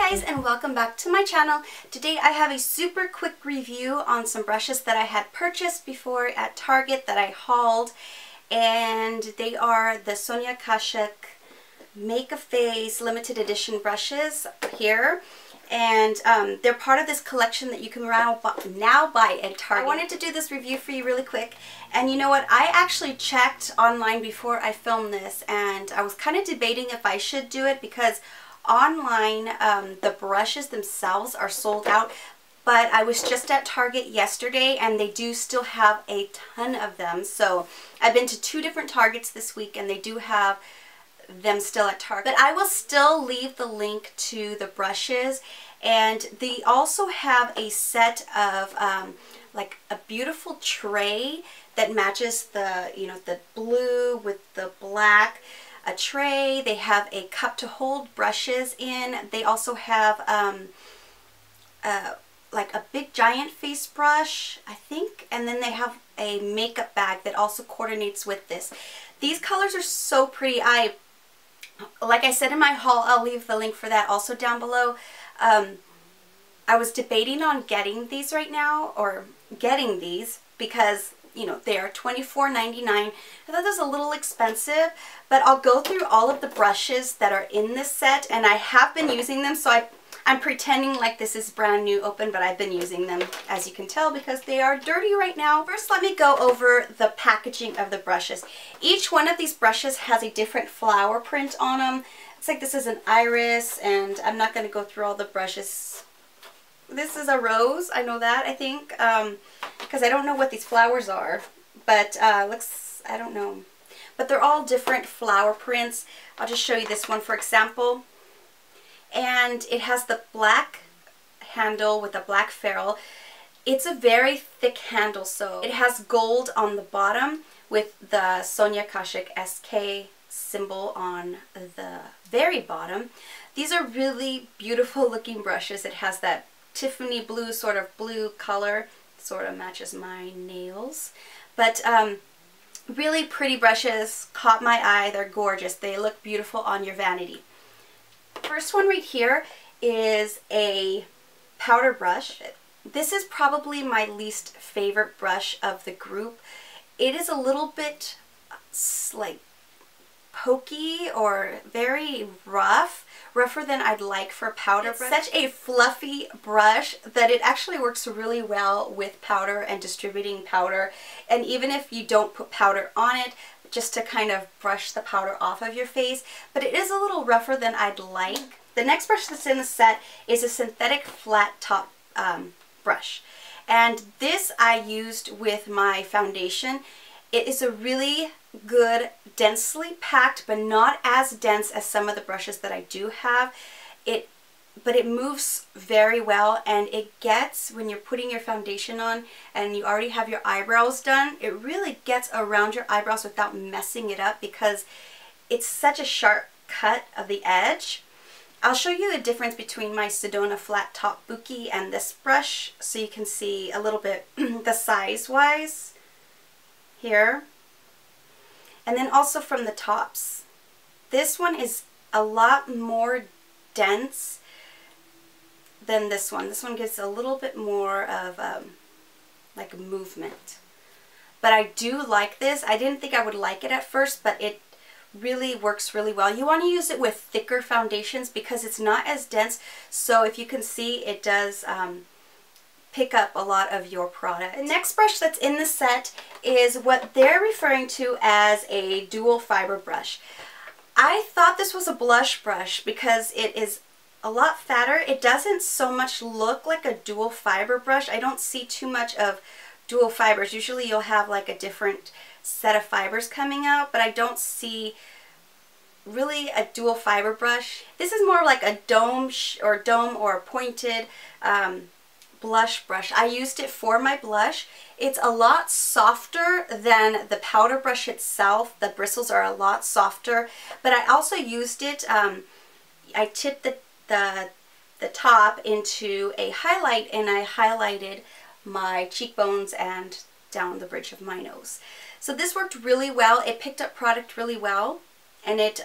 guys, and welcome back to my channel. Today I have a super quick review on some brushes that I had purchased before at Target that I hauled, and they are the SONIA KASHUK Make a Face limited edition brushes here, and they're part of this collection that you can now buy at Target. I wanted to do this review for you really quick, and you know what, I actually checked online before I filmed this, and I was kind of debating if I should do it because online, the brushes themselves are sold out, but I was just at Target yesterday and they do still have a ton of them. So I've been to 2 different Targets this week and they do have them still at Target. But I will still leave the link to the brushes, and they also have a set of like a beautiful tray that matches the, you know, the blue with the black. A tray. They have a cup to hold brushes in. They also have like a big giant face brush, I think, and then they have a makeup bag that also coordinates with this. These colors are so pretty. Like I said in my haul, I'll leave the link for that also down below. I was debating on getting these right now, or getting these, because you know, they are $24.99. I thought that was a little expensive, but I'll go through all of the brushes that are in this set, and I have been using them, so I'm pretending like this is brand new open, but I've been using them, as you can tell, because they are dirty right now. First, let me go over the packaging of the brushes. Each one of these brushes has a different flower print on them. It's like this is an iris, and I'm not going to go through all the brushes. This is a rose, I know that, I think, because I don't know what these flowers are, but looks, I don't know. But they're all different flower prints. I'll just show you this one, for example. And it has the black handle with a black ferrule. It's a very thick handle, so it has gold on the bottom with the SONIA KASHUK SK symbol on the very bottom. These are really beautiful looking brushes. It has that Tiffany blue, sort of blue color, sort of matches my nails, but really pretty brushes, caught my eye. They're gorgeous. They look beautiful on your vanity. First one right here is a powder brush. This is probably my least favorite brush of the group. It is a little bit like pokey or very rougher than I'd like for a powder brush. It's such a fluffy brush that it actually works really well with powder and distributing powder, and even if you don't put powder on it, just to kind of brush the powder off of your face, but it is a little rougher than I'd like. The next brush that's in the set is a synthetic flat top brush, and this I used with my foundation. It is a really good, densely packed, but not as dense as some of the brushes that I do have. But it moves very well, and it gets, when you're putting your foundation on and you already have your eyebrows done, it really gets around your eyebrows without messing it up because it's such a sharp cut of the edge. I'll show you the difference between my Sedona flat top Buki and this brush so you can see a little bit the size wise here. And then also from the tops. This one is a lot more dense than this one. This one gives a little bit more of like movement. But I do like this. I didn't think I would like it at first, but it really works really well. You want to use it with thicker foundations because it's not as dense. So if you can see, it does pick up a lot of your product. The next brush that's in the set is what they're referring to as a dual fiber brush. I thought this was a blush brush because it is a lot fatter. It doesn't so much look like a dual fiber brush. I don't see too much of dual fibers. Usually you'll have like a different set of fibers coming out, but I don't see really a dual fiber brush. This is more like a dome or a pointed blush brush. I used it for my blush. It's a lot softer than the powder brush itself. The bristles are a lot softer, but I also used it, I tipped the top into a highlight, and I highlighted my cheekbones and down the bridge of my nose. So this worked really well. It picked up product really well, and it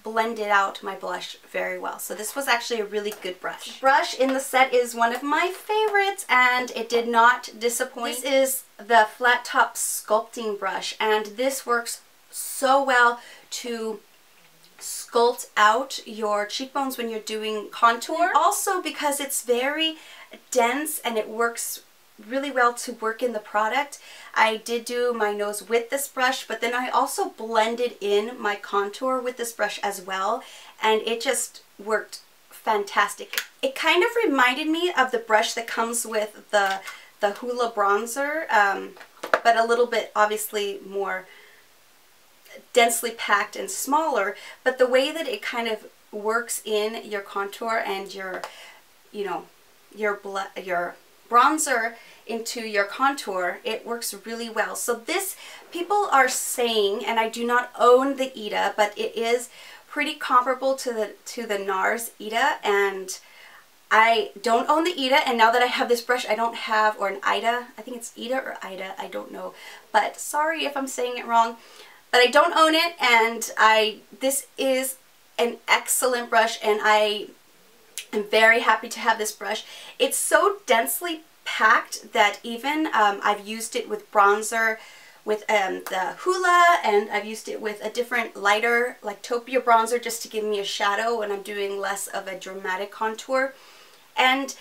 blended out my blush very well. So this was actually a really good brush. Brush in the set is one of my favorites, and it did not disappoint. This is the flat top sculpting brush, and this works so well to sculpt out your cheekbones when you're doing contour. Also because it's very dense and it works really well to work in the product. I did do my nose with this brush, but then I also blended in my contour with this brush as well, and it just worked fantastic. It kind of reminded me of the brush that comes with the Hoola bronzer, but a little bit obviously more densely packed and smaller, but the way that it kind of works in your contour and your, you know, your bronzer into your contour, it works really well. So this, people are saying, and I do not own the Ida, but it is pretty comparable to the NARS Ida, and I don't own the Ida, and now that I have this brush, I don't have, or an Ida, I think it's Ida or Ida, I don't know, but sorry if I'm saying it wrong, but I don't own it, and this is an excellent brush, and I am very happy to have this brush. It's so densely packed that even I've used it with bronzer with the Hoola, and I've used it with a different lighter like Topia bronzer just to give me a shadow when I'm doing less of a dramatic contour. And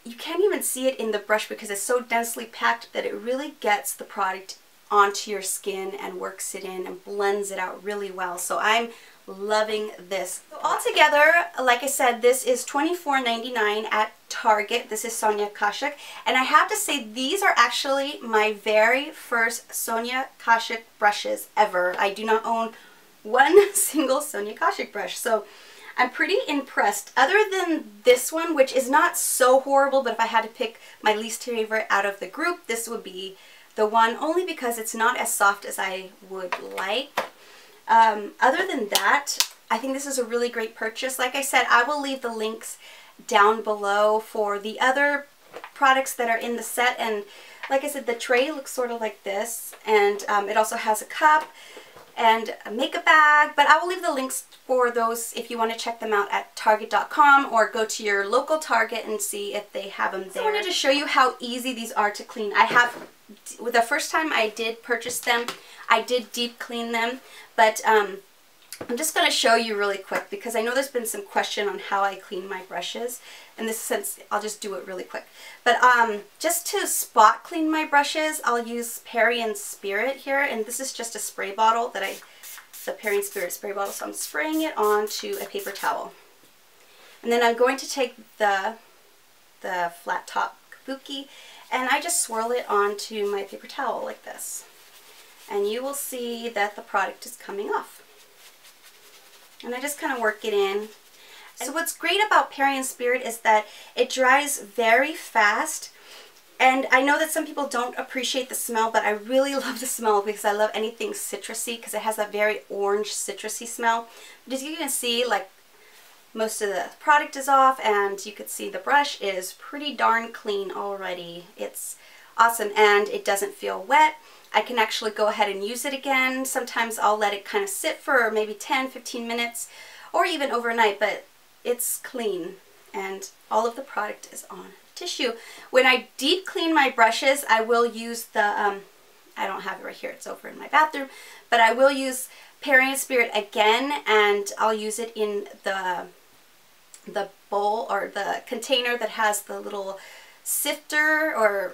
you can't even see it in the brush because it's so densely packed that it really gets the product onto your skin and works it in and blends it out really well. So I'm loving this. So altogether, like I said, this is $24.99 at Target. This is Sonia Kashuk, and I have to say these are actually my very first Sonia Kashuk brushes ever. I do not own one single Sonia Kashuk brush, so I'm pretty impressed. Other than this one, which is not so horrible, but if I had to pick my least favorite out of the group, this would be the one, only because it's not as soft as I would like. Other than that, I think this is a really great purchase. Like I said, I will leave the links down below for the other products that are in the set, and like I said, the tray looks sort of like this, and it also has a cup and a makeup bag, but I will leave the links for those if you want to check them out at Target.com or go to your local Target and see if they have them there. So I wanted to show you how easy these are to clean. I have, the first time I did purchase them, I did deep clean them, but I'm just going to show you really quick because I know there's been some question on how I clean my brushes. In this sense, I'll just do it really quick. But just to spot clean my brushes, I'll use Perry & Spirit here, and this is just a spray bottle that the Perry & Spirit spray bottle, so I'm spraying it onto a paper towel. And then I'm going to take the flat top kabuki, and I just swirl it onto my paper towel like this. And you will see that the product is coming off. And I just kind of work it in. So what's great about Perry & Spirit is that it dries very fast. And I know that some people don't appreciate the smell, but I really love the smell because I love anything citrusy because it has that very orange citrusy smell. But as you can see, like, most of the product is off, and you can see the brush is pretty darn clean already. It's awesome, and it doesn't feel wet. I can actually go ahead and use it again. Sometimes I'll let it kind of sit for maybe 10-15 minutes or even overnight, but it's clean and all of the product is on tissue. When I deep clean my brushes, I will use the, I don't have it right here, it's over in my bathroom, but I will use Perry & Spirit again, and I'll use it in the bowl or the container that has the little sifter or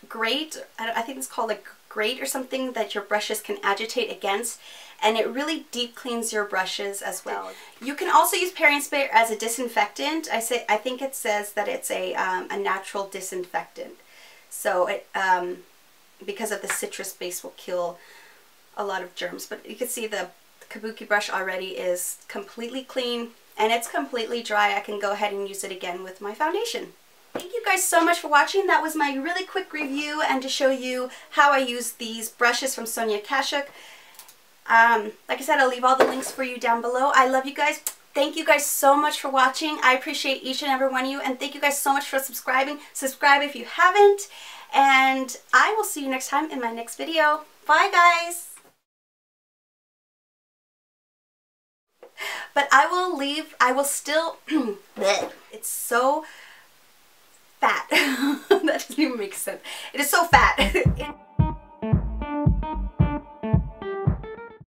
grate. I think it's called a grate or something that your brushes can agitate against, and it really deep cleans your brushes as well. You can also use Perry & Spirit as a disinfectant. I think it says that it's a natural disinfectant. So it because of the citrus base will kill a lot of germs. But you can see the kabuki brush already is completely clean and it's completely dry. I can go ahead and use it again with my foundation. Thank you guys so much for watching. That was my really quick review and to show you how I use these brushes from Sonia Kashuk. Like I said, I'll leave all the links for you down below. I love you guys. Thank you guys so much for watching. I appreciate each and every one of you, and thank you guys so much for subscribing. Subscribe if you haven't, and I will see you next time in my next video. Bye guys! But I will still, it's so fat. That doesn't even make sense. It is so fat.